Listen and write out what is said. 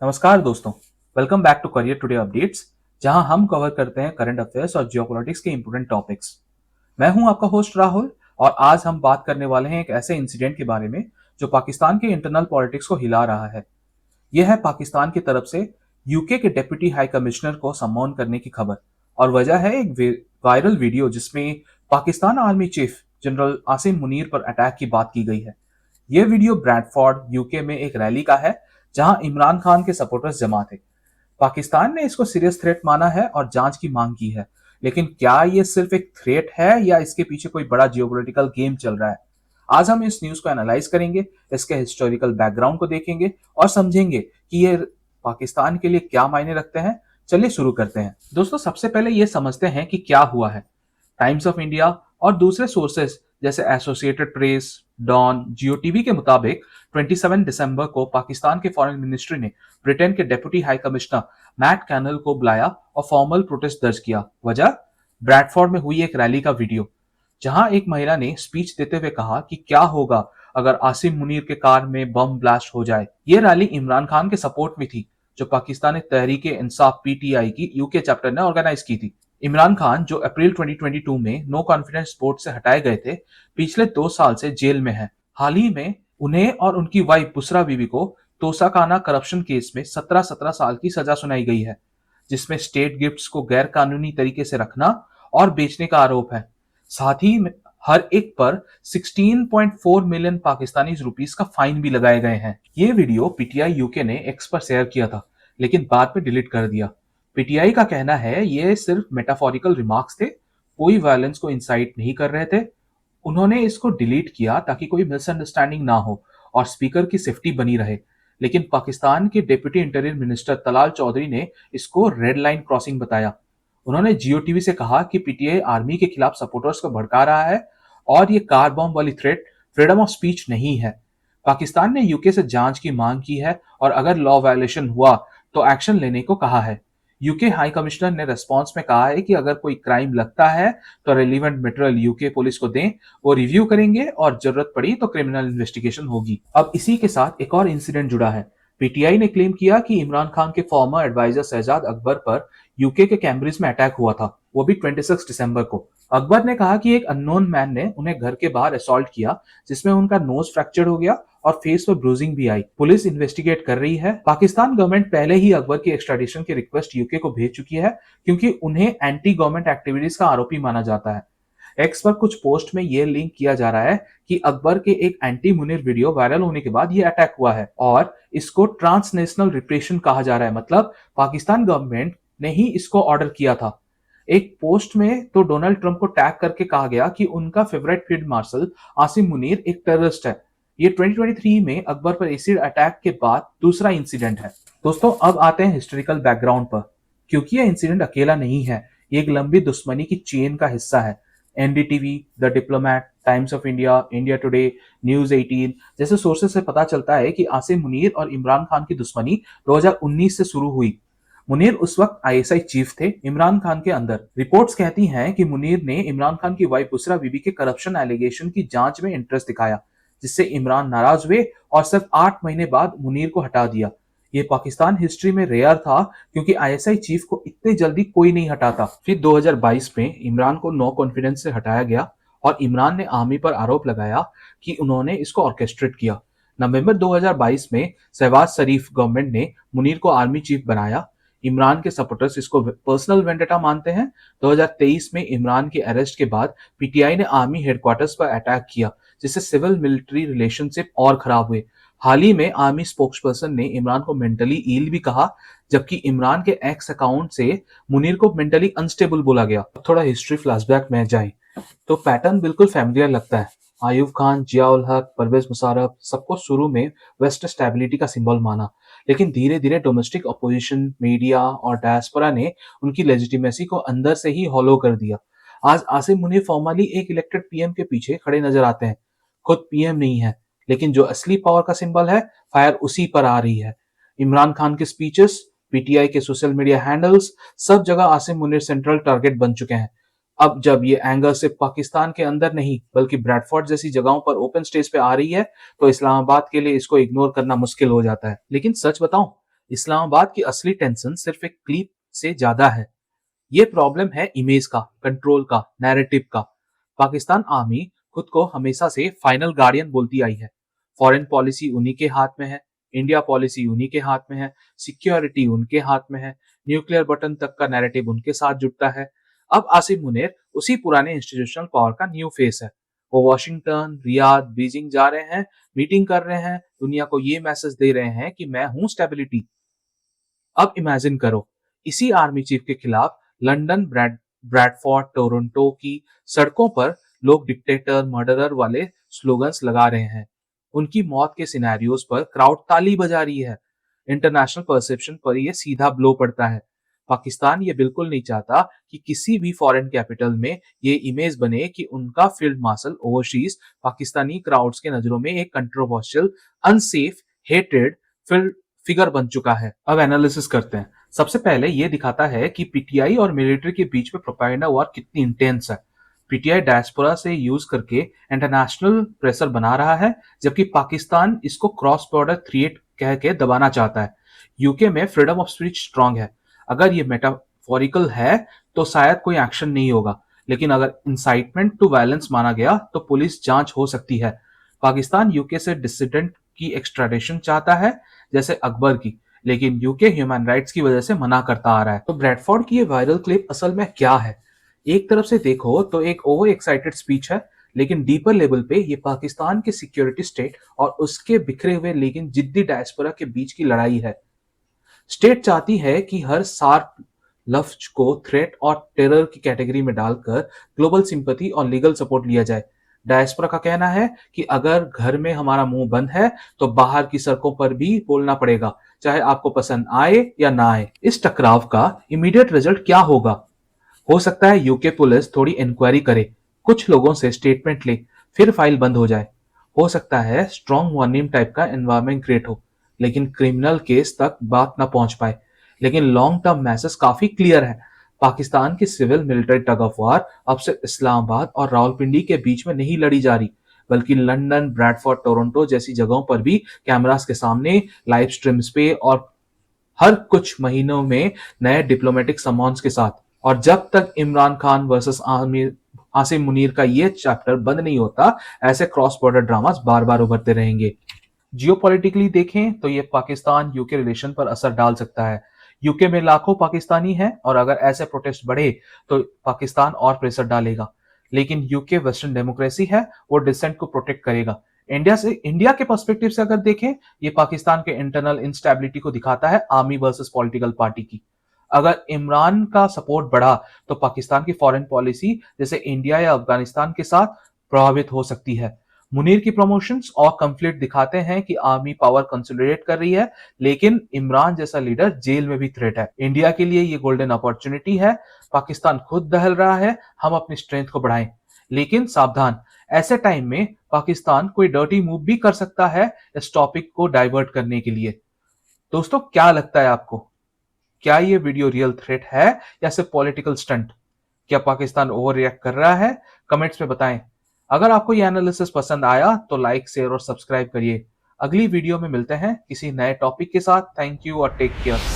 नमस्कार दोस्तों। Welcome back to career today updates, जहां हम कवर करते हैं करंट अफेयर्स और जियोपॉलिटिक्स के इंपोर्टेंट टॉपिक्स। मैं हूं आपका होस्ट राहुल और आज हम बात करने वाले हैं एक ऐसे इंसिडेंट के बारे में जो पाकिस्तान के इंटरनल पॉलिटिक्स को हिला रहा है। यह है पाकिस्तान की तरफ से यूके के डिप्टी हाई कमिश्नर को सम्मान करने की खबर। और वजह है एक वायरल वीडियो जिसमें Pakistan army chief general Asim Munir पर अटैक की बात की गई है। यह वीडियो ब्रैडफोर्ड यूके में एक रैली का है जहां इमरान खान के सपोर्टर्स जमा थे। पाकिस्तान ने इसको सीरियस थ्रेट माना है और जांच की मांग की है। लेकिन क्या ये सिर्फ एक थ्रेट है या इसके पीछे कोई बड़ा जियोपॉलिटिकल गेम चल रहा है? आज हम इस न्यूज को एनालाइज करेंगे, इसके हिस्टोरिकल बैकग्राउंड को देखेंगे और समझेंगे कि ये पाकिस्तान के लिए क्या मायने रखते हैं। चलिए शुरू करते हैं। दोस्तों, सबसे पहले ये समझते हैं कि क्या हुआ है। टाइम्स ऑफ इंडिया और दूसरे सोर्सेस जैसे Associated Press, Dawn, Geo TV के मुताबिक 27 दिसंबर को पाकिस्तान के फॉरेन मिनिस्ट्री ने ब्रिटेन के deputy high commissioner Matt Cannell को बुलाया और फॉर्मल प्रोटेस्ट दर्ज किया। वजह, ब्रैडफोर्ड में हुई एक रैली का वीडियो जहां एक महिला ने स्पीच देते हुए कहा कि क्या होगा अगर आसिम मुनीर के कार में बम ब्लास्ट हो जाए। ये रैली इमरान खान के सपोर्ट में थी, जो पाकिस्तानी तहरीक इंसाफ पीटीआई की यूके चैप्टर ने ऑर्गेनाइज की थी। इमरान खान, जो अप्रैल 2022 में नो कॉन्फिडेंस वोट से हटाए गए थे, पिछले 2 साल से जेल में हैं। हाल ही में उन्हें और उनकी वाइफ बुसरा बीबी को तोसाखाना करप्शन केस में 17 साल की सजा सुनाई गई है, जिसमें स्टेट गिफ्ट्स को गैर कानूनी तरीके से रखना और बेचने का आरोप है। साथ ही हर एक पर 16.4 मिलियन पाकिस्तानी रुपीस का फाइन भी लगाए गए हैं। ये वीडियो पीटीआई यूके ने एक्स पर शेयर किया था, लेकिन बाद में डिलीट कर दिया। पीटीआई का कहना है ये सिर्फ मेटाफोरिकल रिमार्क्स थे, कोई वायलेंस को इंसाइट नहीं कर रहे थे। उन्होंने इसको डिलीट किया ताकि कोई मिसअंडरस्टैंडिंग ना हो और स्पीकर की सेफ्टी बनी रहे। लेकिन पाकिस्तान के deputy interior minister Talal Chaudhry ने इसको रेड लाइन क्रॉसिंग बताया। उन्होंने जियो टीवी से कहा कि पीटीआई आर्मी के खिलाफ सपोर्टर्स को भड़का रहा है और ये कार बॉम्ब वाली थ्रेट फ्रीडम ऑफ स्पीच नहीं है। पाकिस्तान ने यूके से जांच की मांग की है और अगर लॉ वायलेशन हुआ तो एक्शन लेने को कहा है। यूके हाई कमिश्नर ने रेस्पॉन्स में कहा है कि अगर कोई क्राइम लगता है तो रेलिवेंट मटेरियल यूके पुलिस को दें, वो रिव्यू करेंगे और जरूरत पड़ी तो क्रिमिनल इन्वेस्टिगेशन होगी। अब इसी के साथ एक और इंसिडेंट जुड़ा है। पीटीआई ने क्लेम किया कि इमरान खान के फॉर्मर एडवाइजर शहजाद अकबर पर यूके के कैम्ब्रिज में अटैक हुआ था, वो भी 26 दिसंबर को। अकबर ने कहा कि एक अननोन मैन ने उन्हें घर के बाहर असॉल्ट किया, जिसमें उनका नोज फ्रैक्चर हो गया और फेस पर ब्रूजिंग भी आई। पुलिस इन्वेस्टिगेट कर रही है। पाकिस्तान गवर्नमेंट पहले ही अकबर की एक्स्ट्राडिशन की रिक्वेस्ट यूके को भेज चुकी है, क्योंकि उन्हें एंटी गवर्नमेंट एक्टिविटीज का आरोपी माना जाता है। एक्स पर कुछ पोस्ट में यह लिंक किया जा रहा है कि अकबर के एक एंटी मुनीर वीडियो वायरल होने के बाद यह अटैक हुआ है और इसको ट्रांसनेशनल रिप्रेशन कहा जा रहा है, मतलब पाकिस्तान गवर्नमेंट ने ही इसको ऑर्डर किया था। एक पोस्ट में तो डोनाल्ड ट्रंप को टैग करके कहा गया कि उनका favourite field marshal Asim Munir एक टेररिस्ट है। ये 2023 में अकबर पर एसिड अटैक के बाद दूसरा इंसिडेंट है। दोस्तों, अब आते हैं हिस्टोरिकल बैकग्राउंड पर, क्योंकि यह इंसिडेंट अकेला नहीं है, ये एक लंबी दुश्मनी की चेन का हिस्सा है। NDTV, the diplomat, times of India, India today, news 18 जैसे सोर्सेस से पता चलता है कि आसिम मुनीर और इमरान खान की दुश्मनी 2019 से शुरू हुई। मुनीर उस वक्त आईएसआई चीफ थे, इमरान खान के अंदर। रिपोर्ट्स कहती हैं कि मुनीर ने इमरान खान की वाइफ बुसरा बीबी के करप्शन एलिगेशन की जांच में इंटरेस्ट दिखाया, जिससे इमरान नाराज हुए और सिर्फ 8 महीने बाद मुनीर को हटा दिया। ये पाकिस्तान हिस्ट्री में रेयर था, क्योंकि आईएसआई चीफ को इतने जल्दी कोई नहीं हटाता। फिर 2022 में इमरान को नो कॉन्फिडेंस से हटाया गया और इमरान ने आर्मी पर आरोप लगाया कि उन्होंने इसको ऑर्केस्ट्रेट किया। नवंबर 2022 में शहबाज शरीफ गवर्नमेंट ने मुनीर को आर्मी चीफ बनाया। इमरान के सपोर्टर्स इसको पर्सनल वेंडेटा मानते हैं। 2023 में इमरान के अरेस्ट के बाद पीटीआई ने आर्मी हेडक्वार्टर्स पर अटैक किया, जिससे सिविल मिलिट्री रिलेशनशिप और खराब हुए। हाल ही में आर्मी स्पोक्सपर्सन ने इमरान को मेंटली इल भी कहा, जबकि इमरान के एक्स अकाउंट से मुनीर को मेंटली अनस्टेबल बोला गया। थोड़ा हिस्ट्री फ्लैशबैक में जाए तो पैटर्न बिल्कुल फैमिलियर लगता है। आयूब खान, जिया उल हक, परवेज मुशर्रफ सबको शुरू में वेस्ट स्टेबिलिटी का सिंबल माना, लेकिन धीरे धीरे डोमेस्टिक अपोजिशन, मीडिया और डायस्पोरा ने उनकी लेजिटिमेसी को अंदर से ही हॉलो कर दिया। आज आसिम मुनीर फॉर्मली एक इलेक्टेड पीएम के पीछे खड़े नजर आते हैं। खुद पीएम नहीं है, लेकिन जो असली पावर का सिंबल है, फायर उसी पर आ रही है। इमरान खान के स्पीचेस, पीटीआई के सोशल मीडिया हैंडल्स, सब जगह आसिम मुनीर सेंट्रल टारगेट बन चुके हैं। अब जब ये एंगर सिर्फ पाकिस्तान के अंदर नहीं बल्कि ब्रैडफोर्ड जैसी जगहों पर ओपन स्टेज पे आ रही है, तो इस्लामाबाद के लिए इसको इग्नोर करना मुश्किल हो जाता है। लेकिन सच बताऊं, इस्लामाबाद की असली टेंशन सिर्फ एक क्लिप से ज्यादा है। ये प्रॉब्लम है इमेज का, कंट्रोल का, नैरेटिव का। पाकिस्तान आर्मी खुद को हमेशा से फाइनल गार्डियन बोलती आई है। फॉरेन पॉलिसी उन्हीं के हाथ में है, इंडिया पॉलिसी उन्हीं के हाथ में है, सिक्योरिटी उनके हाथ में है, न्यूक्लियर बटन तक का नैरेटिव उनके साथ जुड़ता है। अब आसिम मुनीर उसी पुराने इंस्टीट्यूशनल पावर का न्यू फेस है। वो वॉशिंगटन, रियाद, बीजिंग जा रहे हैं, मीटिंग कर रहे हैं, दुनिया को ये मैसेज दे रहे हैं कि मैं हूं स्टेबिलिटी। अब इमेजिन करो, इसी आर्मी चीफ के खिलाफ लंदन, ब्रैडफोर्ड, टोरंटो की सड़कों पर लोग डिक्टेटर, मर्डरर वाले स्लोगन्स लगा रहे हैं। उनकी मौत के सिनेरियोज पर क्राउड ताली बजा रही है। इंटरनेशनल परसेप्शन पर यह सीधा ब्लो पड़ता है। पाकिस्तान ये बिल्कुल नहीं चाहता कि किसी भी फॉरेन कैपिटल में ये इमेज बने कि उनका field marshal overseas Pakistani crowds के नजरों में एक कंट्रोवर्शियल, अनसेफ, हेटेड फिगर बन चुका है। अब एनालिसिस करते हैं। सबसे पहले ये दिखाता है कि पीटीआई और मिलिट्री के बीच में प्रोपेगेंडा वॉर कितनी इंटेंस है। पीटीआई डायस्पोरा से यूज करके इंटरनेशनल प्रेशर बना रहा है, जबकि पाकिस्तान इसको क्रॉस बॉर्डर थ्रेट कह के दबाना चाहता है। यूके में फ्रीडम ऑफ स्पीच स्ट्रांग है। अगर ये मेटाफोरिकल है तो शायद कोई एक्शन नहीं होगा, लेकिन अगर इंसाइटमेंट टू वायलेंस माना गया तो पुलिस जांच हो सकती है। पाकिस्तान यूके से डिसिडेंट की एक्स्ट्राडिशन चाहता है, जैसे अकबर की, लेकिन यूके ह्यूमन राइट्स की वजह से मना करता आ रहा है। तो ब्रैडफोर्ड की ये वायरल क्लिप असल में क्या है? एक तरफ से देखो तो एक ओवर एक्साइटेड स्पीच है, लेकिन डीपर लेवल पे ये पाकिस्तान के सिक्योरिटी स्टेट और उसके बिखरे हुए लेकिन जिद्दी डायस्पोरा के बीच की लड़ाई है। स्टेट चाहती है कि हर सार्क लफ्ज को थ्रेट और टेरर की कैटेगरी में डालकर ग्लोबल सिंपैथी और लीगल सपोर्ट लिया जाए। डायस्पोरा का कहना है कि अगर घर में हमारा मुंह बंद है तो बाहर की सड़कों पर भी बोलना पड़ेगा, चाहे आपको पसंद आए या ना आए। इस टकराव का इमीडिएट रिजल्ट क्या होगा? हो सकता है यूके पुलिस थोड़ी इंक्वायरी करे, कुछ लोगों से स्टेटमेंट ले, फिर फाइल बंद हो जाए। हो सकता है स्ट्रॉन्ग वार्निंग टाइप का एनवायरमेंट क्रिएट हो, लेकिन क्रिमिनल केस तक बात ना पहुंच पाए। लेकिन लॉन्ग टर्म मैसेज काफी क्लियर है। पाकिस्तान की civil military tug of war अब सिर्फ इस्लामाबाद और रावलपिंडी के बीच में नहीं लड़ी जा रही, बल्कि लंदन, ब्रैडफोर्ड, टोरंटो जैसी जगहों पर भी कैमरास के सामने, लाइव स्ट्रीम्स पे और हर कुछ महीनों में नए डिप्लोमेटिक समन्स के साथ। और जब तक इमरान खान वर्सेस आसिम मुनीर का ये चैप्टर बंद नहीं होता, ऐसे क्रॉस बॉर्डर ड्रामास बार बार उभरते रहेंगे। जियोपॉलिटिकली देखें तो ये पाकिस्तान यूके रिलेशन पर असर डाल सकता है। यूके में लाखों पाकिस्तानी हैं और अगर ऐसे प्रोटेस्ट बढ़े तो पाकिस्तान और प्रेशर डालेगा। लेकिन यूके वेस्टर्न डेमोक्रेसी है, वो डिसेंट को प्रोटेक्ट करेगा। इंडिया के पर्सपेक्टिव से अगर देखें, ये पाकिस्तान के इंटरनल इंस्टेबिलिटी को दिखाता है, आर्मी वर्सेस पॉलिटिकल पार्टी की। अगर इमरान का सपोर्ट बढ़ा तो पाकिस्तान की फॉरेन पॉलिसी जैसे इंडिया या अफगानिस्तान के साथ प्रभावित हो सकती है। मुनीर की प्रमोशंस और कंफ्लिक्ट दिखाते हैं कि आर्मी पावर कंसोलिडेट कर रही है, लेकिन इमरान जैसा लीडर जेल में भी थ्रेट है। इंडिया के लिए ये गोल्डन अपॉर्चुनिटी है। पाकिस्तान खुद दहल रहा है, हम अपनी स्ट्रेंथ को बढ़ाएं, लेकिन सावधान, ऐसे टाइम में पाकिस्तान कोई डर्टी मूव भी कर सकता है इस टॉपिक को डाइवर्ट करने के लिए। दोस्तों, क्या लगता है आपको? क्या ये वीडियो रियल थ्रेट है या सिर्फ पॉलिटिकल स्टंट? क्या पाकिस्तान ओवर रिएक्ट कर रहा है? कमेंट्स में बताएं। अगर आपको ये एनालिसिस पसंद आया तो लाइक, शेयर और सब्सक्राइब करिए। अगली वीडियो में मिलते हैं किसी नए टॉपिक के साथ। थैंक यू और टेक केयर।